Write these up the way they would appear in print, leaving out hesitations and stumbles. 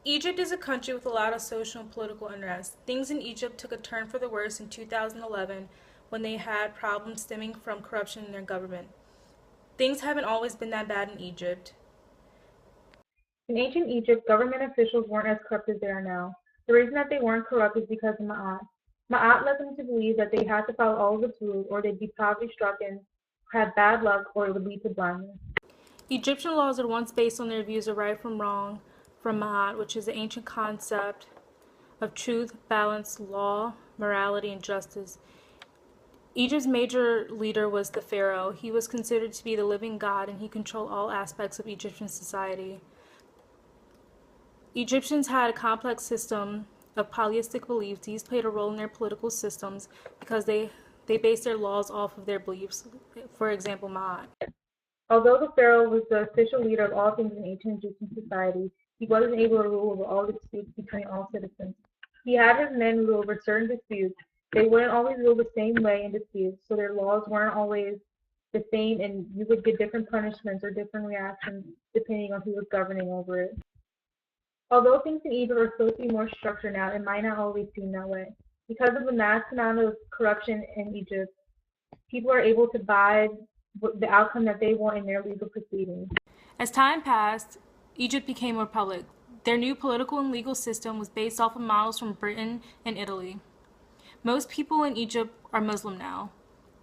Egypt is a country with a lot of social and political unrest. Things in Egypt took a turn for the worse in 2011 when they had problems stemming from corruption in their government. Things haven't always been that bad in Egypt. In ancient Egypt, government officials weren't as corrupt as they are now. The reason that they weren't corrupt is because of Ma'at. Ma'at led them to believe that they had to follow all of its rules or they'd be poverty-stricken, have bad luck, or it would lead to blindness. Egyptian laws are once based on their views of right from wrong from Ma'at, which is the ancient concept of truth, balance, law, morality, and justice. Egypt's major leader was the pharaoh. He was considered to be the living god and he controlled all aspects of Egyptian society. Egyptians had a complex system of polytheistic beliefs. These played a role in their political systems because they based their laws off of their beliefs. For example, Ma'at. Although the pharaoh was the official leader of all things in ancient Egyptian society, he wasn't able to rule over all disputes between all citizens. He had his men rule over certain disputes. They wouldn't always rule the same way in disputes, so their laws weren't always the same, and you would get different punishments or different reactions depending on who was governing over it. Although things in Egypt are supposed to be more structured now, it might not always seem that way. Because of the mass amount of corruption in Egypt, people are able to buy the outcome that they want in their legal proceedings. As time passed, Egypt became a republic. Their new political and legal system was based off of models from Britain and Italy. Most people in Egypt are Muslim now.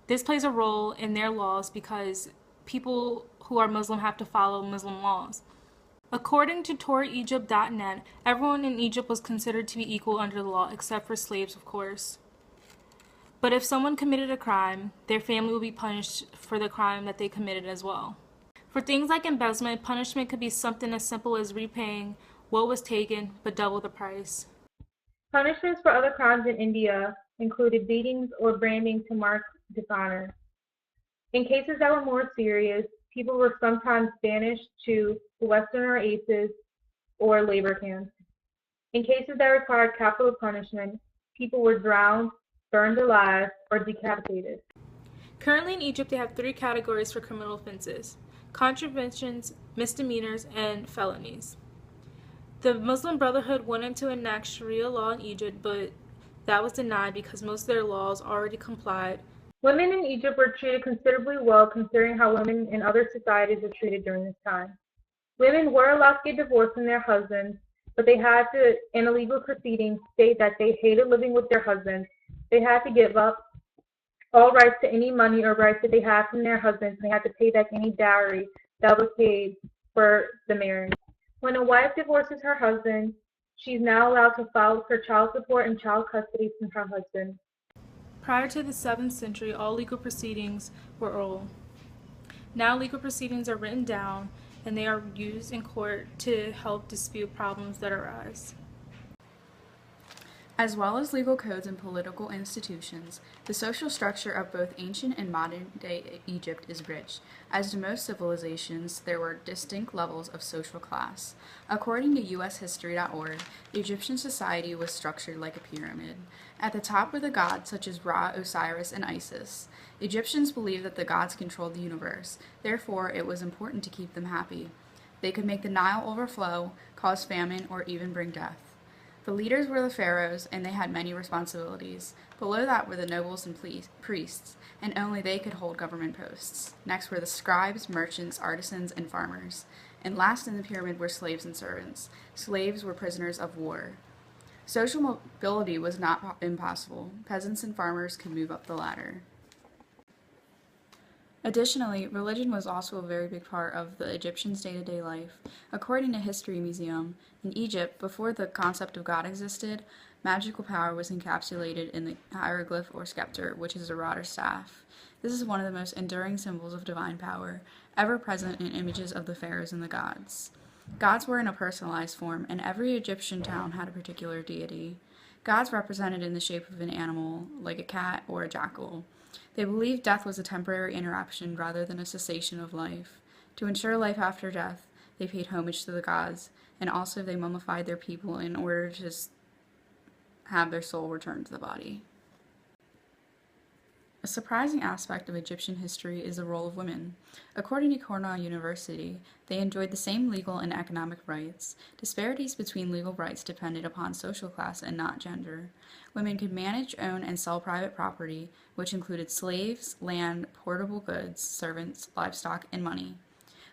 This plays a role in their laws because people who are Muslim have to follow Muslim laws. According to TorahEgypt.net, everyone in Egypt was considered to be equal under the law, except for slaves, of course. But if someone committed a crime, their family will be punished for the crime that they committed as well. For things like embezzlement, punishment could be something as simple as repaying what was taken, but double the price. Punishments for other crimes in India included beatings or branding to mark dishonor. In cases that were more serious, people were sometimes banished to the Western Oasis or labor camps. In cases that required capital punishment, people were drowned, burned alive, or decapitated. Currently in Egypt, they have three categories for criminal offenses: contraventions, misdemeanors, and felonies. The Muslim Brotherhood wanted to enact Sharia law in Egypt, but that was denied because most of their laws already complied. Women in Egypt were treated considerably well considering how women in other societies were treated during this time. Women were allowed to get divorced from their husbands, but they had to, in a legal proceeding, state that they hated living with their husbands. They had to give up all rights to any money or rights that they had from their husbands, and they had to pay back any dowry that was paid for the marriage. When a wife divorces her husband, she's now allowed to file for child support and child custody from her husband. Prior to the 7th century, all legal proceedings were oral. Now legal proceedings are written down and they are used in court to help dispute problems that arise. As well as legal codes and political institutions, the social structure of both ancient and modern-day Egypt is rich. As to most civilizations, there were distinct levels of social class. According to ushistory.org, Egyptian society was structured like a pyramid. At the top were the gods such as Ra, Osiris, and Isis. Egyptians believed that the gods controlled the universe, therefore it was important to keep them happy. They could make the Nile overflow, cause famine, or even bring death. The leaders were the pharaohs, and they had many responsibilities. Below that were the nobles and priests, and only they could hold government posts. Next were the scribes, merchants, artisans, and farmers. And last in the pyramid were slaves and servants. Slaves were prisoners of war. Social mobility was not impossible. Peasants and farmers could move up the ladder. Additionally, religion was also a very big part of the Egyptians' day-to-day life. According to History Museum, in Egypt, before the concept of God existed, magical power was encapsulated in the hieroglyph or scepter, which is a rod or staff. This is one of the most enduring symbols of divine power, ever present in images of the pharaohs and the gods. Gods were in a personalized form, and every Egyptian town had a particular deity. Gods represented in the shape of an animal, like a cat or a jackal. They believed death was a temporary interruption rather than a cessation of life. To ensure life after death, they paid homage to the gods, and also they mummified their people in order to have their soul returned to the body. surprising aspect of Egyptian history is the role of women. According to Cornell University, they enjoyed the same legal and economic rights. Disparities between legal rights depended upon social class and not gender. Women could manage, own, and sell private property, which included slaves, land, portable goods, servants, livestock, and money.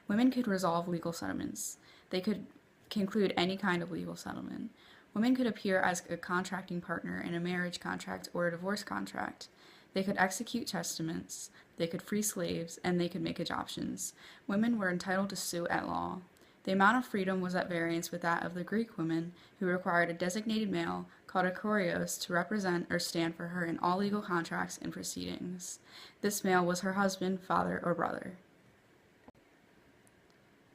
Women could resolve legal settlements. They could conclude any kind of legal settlement. Women could appear as a contracting partner in a marriage contract or a divorce contract. They could execute testaments, they could free slaves, and they could make adoptions. Women were entitled to sue at law. The amount of freedom was at variance with that of the Greek women, who required a designated male called a kurios to represent or stand for her in all legal contracts and proceedings. This male was her husband, father, or brother.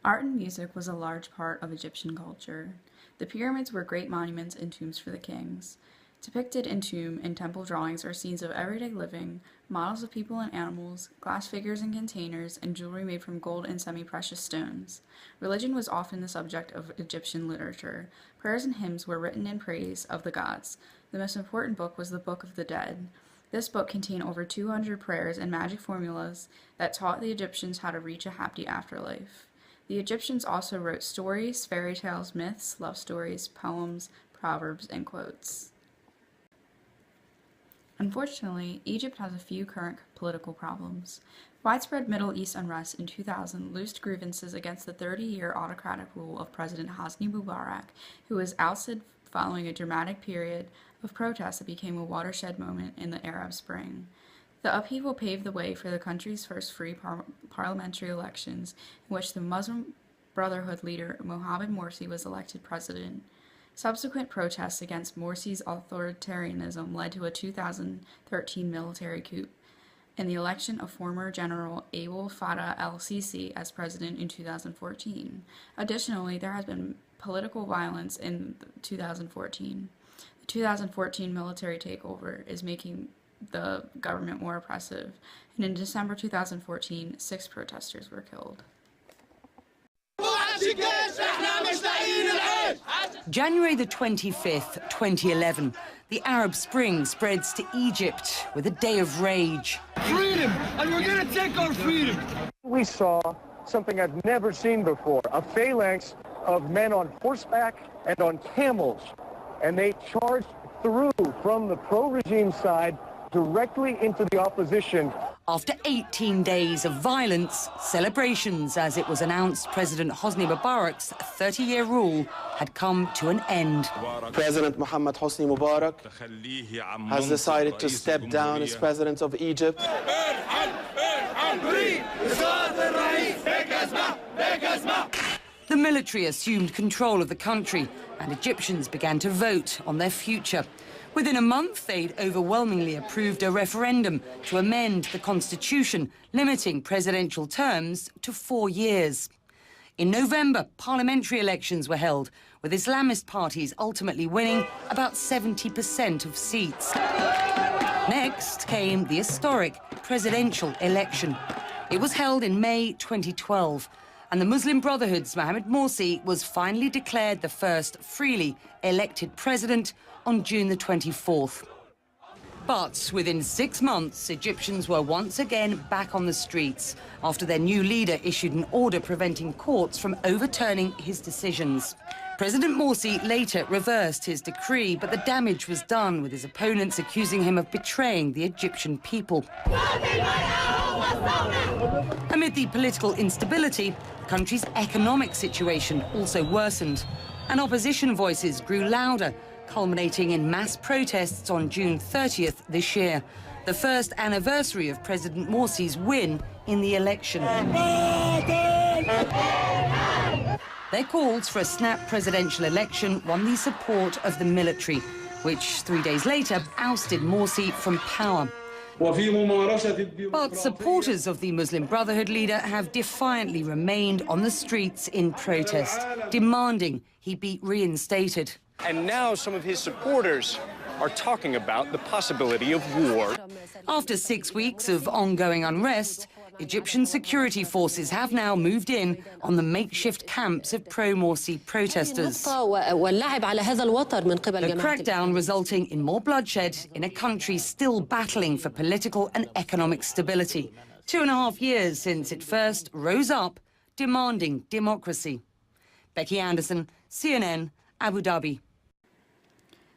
Art and music was a large part of Egyptian culture. The pyramids were great monuments and tombs for the kings. Depicted in tomb and temple drawings are scenes of everyday living, models of people and animals, glass figures and containers, and jewelry made from gold and semi-precious stones. Religion was often the subject of Egyptian literature. Prayers and hymns were written in praise of the gods. The most important book was the Book of the Dead. This book contained over 200 prayers and magic formulas that taught the Egyptians how to reach a happy afterlife. The Egyptians also wrote stories, fairy tales, myths, love stories, poems, proverbs, and quotes. Unfortunately, Egypt has a few current political problems. Widespread Middle East unrest in 2000 loosed grievances against the 30-year autocratic rule of President Hosni Mubarak, who was ousted following a dramatic period of protests that became a watershed moment in the Arab Spring. The upheaval paved the way for the country's first free parliamentary elections, in which the Muslim Brotherhood leader Mohamed Morsi was elected president. Subsequent protests against Morsi's authoritarianism led to a 2013 military coup and the election of former General Abdel Fattah el-Sisi as president in 2014. Additionally, there has been political violence in 2014. The 2014 military takeover is making the government more oppressive, and in December 2014, 6 protesters were killed. January the 25th, 2011, the Arab Spring spreads to Egypt with a day of rage. Freedom! And we're gonna take our freedom! We saw something I've never seen before, a phalanx of men on horseback and on camels. And they charged through from the pro-regime side directly into the opposition. After 18 days of violence, celebrations as it was announced President Hosni Mubarak's 30-year rule had come to an end. President Mohamed Hosni Mubarak has decided to step down as president of Egypt. The military assumed control of the country, and Egyptians began to vote on their future. Within a month, they'd overwhelmingly approved a referendum to amend the constitution, limiting presidential terms to 4 years. In November, parliamentary elections were held, with Islamist parties ultimately winning about 70% of seats. Next came the historic presidential election. It was held in May 2012, and the Muslim Brotherhood's Mohamed Morsi was finally declared the first freely elected president on June the 24th. But within 6 months, Egyptians were once again back on the streets after their new leader issued an order preventing courts from overturning his decisions. President Morsi later reversed his decree, but the damage was done, with his opponents accusing him of betraying the Egyptian people. Amid the political instability, the country's economic situation also worsened, and opposition voices grew louder, culminating in mass protests on June 30th this year, the first anniversary of President Morsi's win in the election. Their calls for a snap presidential election won the support of the military, which 3 days later ousted Morsi from power. But supporters of the Muslim Brotherhood leader have defiantly remained on the streets in protest, demanding he be reinstated. And now some of his supporters are talking about the possibility of war. After 6 weeks of ongoing unrest, Egyptian security forces have now moved in on the makeshift camps of pro-Morsi protesters. The crackdown resulting in more bloodshed in a country still battling for political and economic stability. 2.5 years since it first rose up demanding democracy. Becky Anderson, CNN, Abu Dhabi.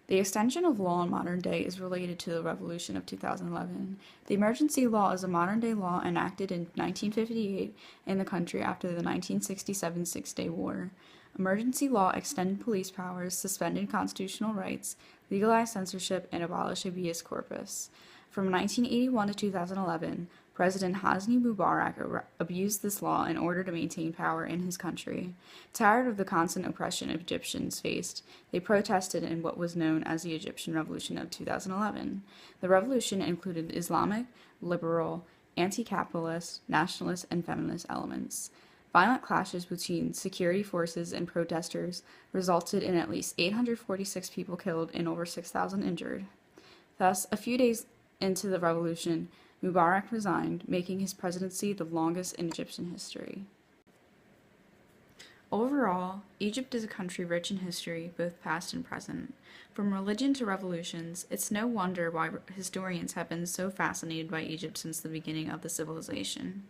The extension of law in modern day is related to the revolution of 2011. The emergency law is a modern-day law enacted in 1958 in the country after the 1967 Six-Day War. Emergency law extended police powers, suspended constitutional rights, legalized censorship, and abolished habeas corpus. From 1981 to 2011, President Hosni Mubarak abused this law in order to maintain power in his country. Tired of the constant oppression Egyptians faced, they protested in what was known as the Egyptian Revolution of 2011. The revolution included Islamic, liberal, anti-capitalist, nationalist, and feminist elements. Violent clashes between security forces and protesters resulted in at least 846 people killed and over 6,000 injured. Thus, a few days into the revolution, Mubarak resigned, making his presidency the longest in Egyptian history. Overall, Egypt is a country rich in history, both past and present. From religion to revolutions, it's no wonder why historians have been so fascinated by Egypt since the beginning of the civilization.